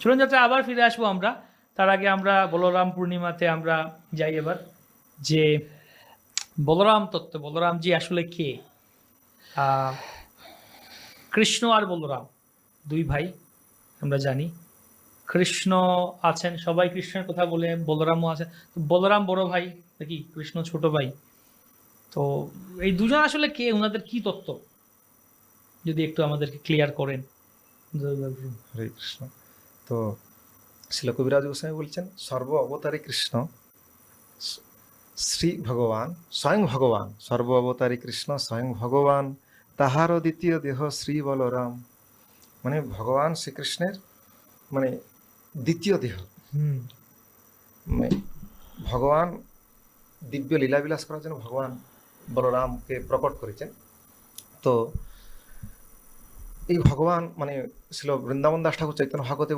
চলুন যাত্রা আবার ফিরে আসবো আমরা। তার আগে আমরা বলরাম পূর্ণিমাতে আমরা যাই এবার, যে বলরাম তত্ত্ব, বলরামজি আসলে কে? কৃষ্ণ আর বলরাম দুই ভাই, আমরা জানি। কৃষ্ণ আছেন, সবাই কৃষ্ণের কথা বলে, বলরামও আছেন। তো বলরাম বড় ভাই নাকি কৃষ্ণ ছোট ভাই? তো এই দুজন আসলে কে, ওনাদের কি তত্ত্ব যদি একটু আমাদেরকে ক্লিয়ার করেন। হরে কৃষ্ণ। তো শিল কবিরাজ গোস্বামী বলছেন, সর্ব অবতারী কৃষ্ণ শ্রী ভগবান, স্বয়ং ভগবান, সর্ব অবতারী কৃষ্ণ স্বয়ং ভগবান, তাহার দ্বিতীয় দেহ শ্রী বলরাম। মানে ভগবান শ্রীকৃষ্ণের মানে দ্বিতীয় দেহ। মানে ভগবান দিব্য লীলাবিলাস করার জন্য ভগবান বলরামকে প্রকট করেছেন। তো এই ভগবান মানে ছিল বৃন্দাবন দাস ঠাকুর চৈতন্য ভাগবতে